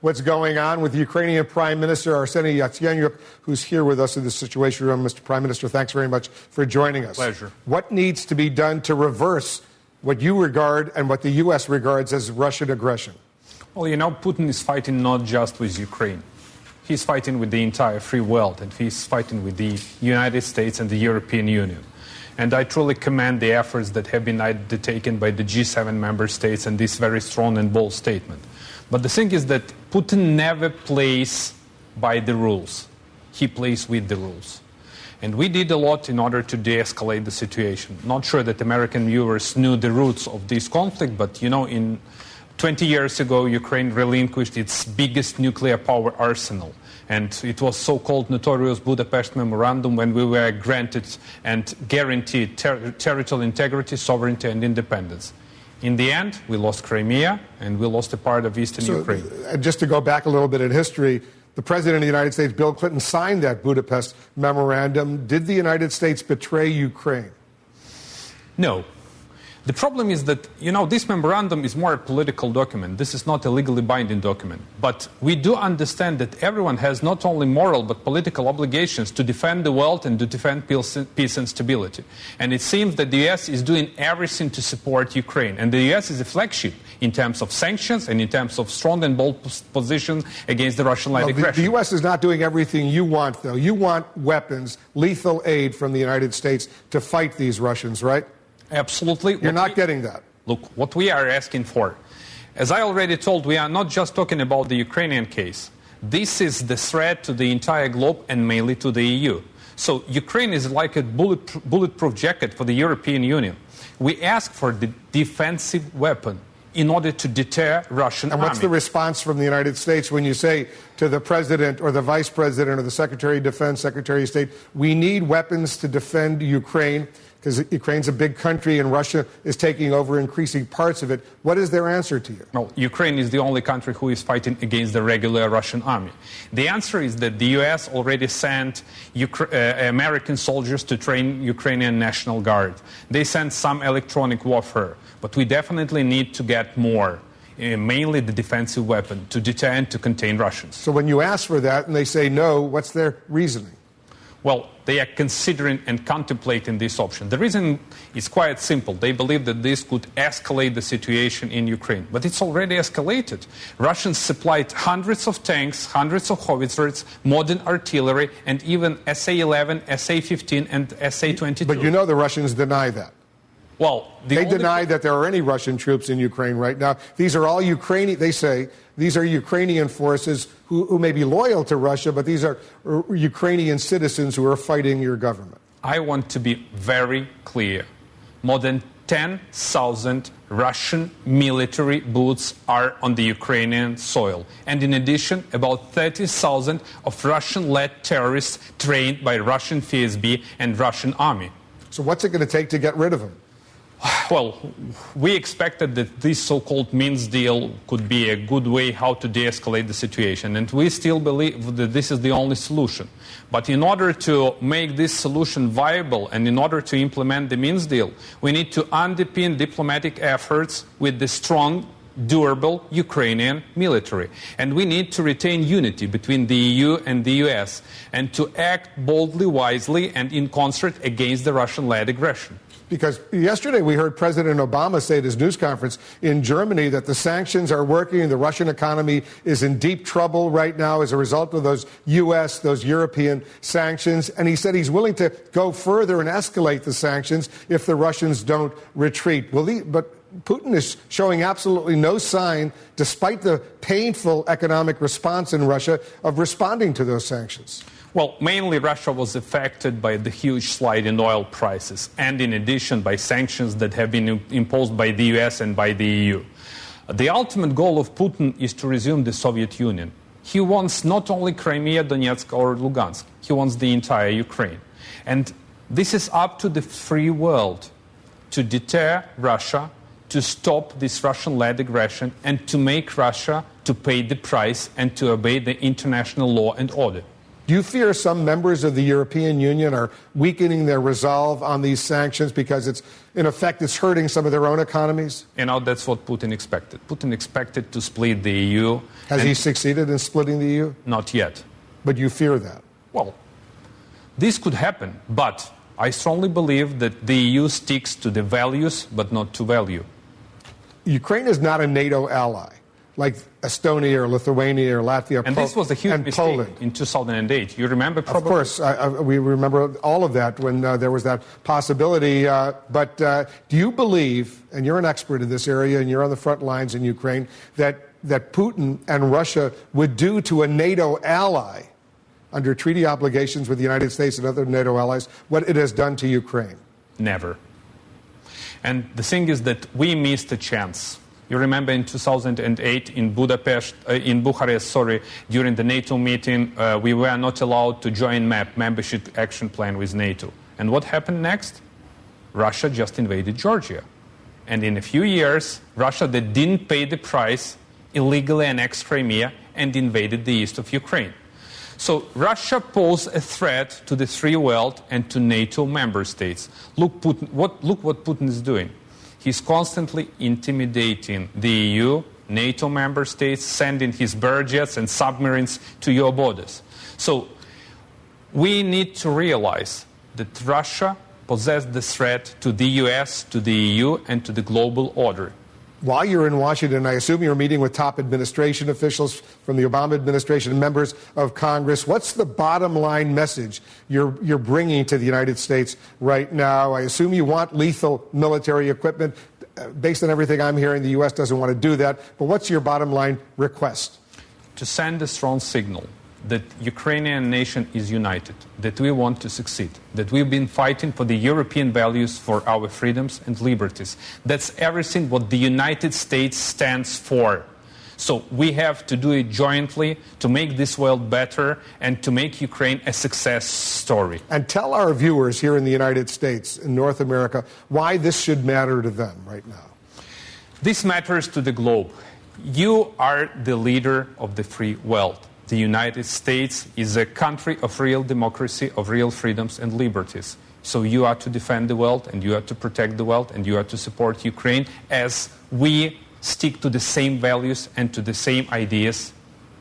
what's going on with the Ukrainian Prime Minister Arsenii Yacenyuk, who's here with us in the Situation Room. Mr. Prime Minister, thanks very much for joining us. Pleasure. What needs to be done to reverse what you regard and what the U.S. regards as Russian aggression? Well, Putin is fighting not just with Ukraine. He's fighting with the entire free world, and he's fighting with the United States and the European Union. And I truly commend the efforts that have been undertaken by the G7 member states and this very strong and bold statement. But the thing is that Putin never plays by the rules. He plays with the rules. And we did a lot in order to de-escalate the situation. Not sure that American viewers knew the roots of this conflict, but, in 20 years ago, Ukraine relinquished its biggest nuclear power arsenal. And it was so-called notorious Budapest Memorandum when we were granted and guaranteed territorial integrity, sovereignty and independence. In the end, we lost Crimea and we lost a part of eastern Ukraine. Just to go back a little bit in history, the President of the United States, Bill Clinton, signed that Budapest Memorandum. Did the United States betray Ukraine? No. The problem is that, this memorandum is more a political document. This is not a legally binding document. But we do understand that everyone has not only moral but political obligations to defend the world and to defend peace and stability. And it seems that the U.S. is doing everything to support Ukraine. And the U.S. is a flagship in terms of sanctions and in terms of strong and bold position against the Russian-led aggression. The U.S. is not doing everything you want, though. You want weapons, lethal aid from the United States to fight these Russians, right? Absolutely. You're not getting that. Look, what we are asking for, as I already told, we are not just talking about the Ukrainian case. This is the threat to the entire globe and mainly to the EU. So Ukraine is like a bulletproof jacket for the European Union. We ask for the defensive weapon in order to deter Russian army. And what's the response from the United States when you say to the President or the Vice President or the Secretary of Defense, Secretary of State, we need weapons to defend Ukraine? Because Ukraine's a big country and Russia is taking over increasing parts of it. What is their answer to you? No, Ukraine is the only country who is fighting against the regular Russian army. The answer is that the U.S. already sent American soldiers to train Ukrainian National Guard. They sent some electronic warfare. But we definitely need to get more, mainly the defensive weapon, to deter and to contain Russians. So when you ask for that and they say no, what's their reasoning? Well, they are considering and contemplating this option. The reason is quite simple. They believe that this could escalate the situation in Ukraine. But it's already escalated. Russians supplied hundreds of tanks, hundreds of howitzers, modern artillery, and even SA-11, SA-15, and SA-22. But the Russians deny that. Well, they deny that there are any Russian troops in Ukraine right now. These are all Ukrainian, they say, these are Ukrainian forces who may be loyal to Russia, but these are Ukrainian citizens who are fighting your government. I want to be very clear. More than 10,000 Russian military boots are on the Ukrainian soil. And in addition, about 30,000 of Russian-led terrorists trained by Russian FSB and Russian army. So what's it going to take to get rid of them? Well, we expected that this so-called Minsk deal could be a good way how to de-escalate the situation, and we still believe that this is the only solution. But in order to make this solution viable and in order to implement the Minsk deal, we need to underpin diplomatic efforts with the strong, durable Ukrainian military. And we need to retain unity between the EU and the US and to act boldly, wisely, and in concert against the Russian-led aggression. Because yesterday we heard President Obama say at his news conference in Germany that the sanctions are working, the Russian economy is in deep trouble right now as a result of those U.S., those European sanctions. And he said he's willing to go further and escalate the sanctions if the Russians don't retreat. But Putin is showing absolutely no sign, despite the painful economic response in Russia, of responding to those sanctions. Well, mainly Russia was affected by the huge slide in oil prices and in addition by sanctions that have been imposed by the US and by the EU. The ultimate goal of Putin is to resume the Soviet Union. He wants not only Crimea, Donetsk or Lugansk, he wants the entire Ukraine. And this is up to the free world to deter Russia, to stop this Russian-led aggression and to make Russia to pay the price and to obey the international law and order. Do you fear some members of the European Union are weakening their resolve on these sanctions because in effect, it's hurting some of their own economies? That's what Putin expected. Putin expected to split the EU. Has he succeeded in splitting the EU? Not yet. But you fear that? Well, this could happen, but I strongly believe that the EU sticks to the values, but not to value. Ukraine is not a NATO ally, like Estonia or Lithuania or Latvia. And this was a huge mistake Poland. In 2008. You remember probably? Of course. We remember all of that when there was that possibility. But do you believe, and you're an expert in this area and you're on the front lines in Ukraine, that Putin and Russia would do to a NATO ally under treaty obligations with the United States and other NATO allies what it has done to Ukraine? Never. And the thing is that we missed a chance. You remember in 2008 in Bucharest, during the NATO meeting, we were not allowed to join MAP, Membership Action Plan, with NATO. And what happened next? Russia just invaded Georgia. And in a few years, Russia that didn't pay the price illegally annexed Crimea and invaded the east of Ukraine. So Russia posed a threat to the free world and to NATO member states. Look what Putin is doing. He's constantly intimidating the EU, NATO member states, sending his barrage jets and submarines to your borders. So we need to realize that Russia poses the threat to the US, to the EU, and to the global order. While you're in Washington, I assume you're meeting with top administration officials from the Obama administration and members of Congress. What's the bottom line message you're bringing to the United States right now? I assume you want lethal military equipment. Based on everything I'm hearing, the U.S. doesn't want to do that. But what's your bottom line request? To send a strong signal that Ukrainian nation is united, that we want to succeed, that we've been fighting for the European values, for our freedoms and liberties. That's everything what the United States stands for. So we have to do it jointly to make this world better and to make Ukraine a success story. And tell our viewers here in the United States, in North America, why this should matter to them right now. This matters to the globe. You are the leader of the free world. The United States is a country of real democracy, of real freedoms and liberties. So you are to defend the world, and you are to protect the world, and you are to support Ukraine as we stick to the same values and to the same ideas.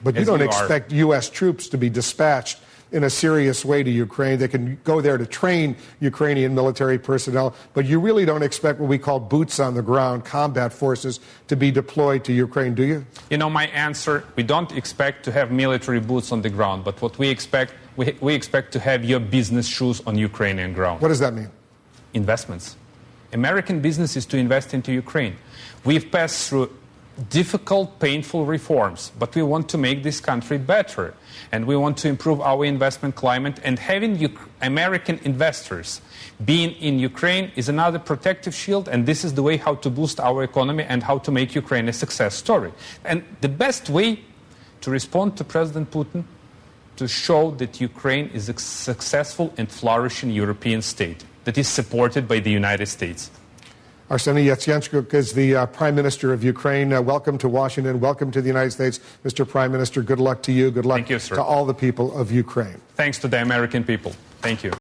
But you don't expect U.S. troops to be dispatched in a serious way to Ukraine. They can go there to train Ukrainian military personnel, but you really don't expect what we call boots on the ground, combat forces, to be deployed to Ukraine, do you? You know, my answer, we don't expect to have military boots on the ground, but what we expect, we expect to have your business shoes on Ukrainian ground. What does that mean? Investments. American business is to invest into Ukraine. We've passed through difficult, painful reforms, but we want to make this country better, and we want to improve our investment climate, and having American investors being in Ukraine is another protective shield, and this is the way how to boost our economy and how to make Ukraine a success story. And the best way to respond to President Putin, to show that Ukraine is a successful and flourishing European state that is supported by the United States. Arsenii Yacenyuk is the Prime Minister of Ukraine. Welcome to Washington. Welcome to the United States. Mr. Prime Minister, good luck to you. Good luck Thank you, sir. To all the people of Ukraine. Thanks to the American people. Thank you.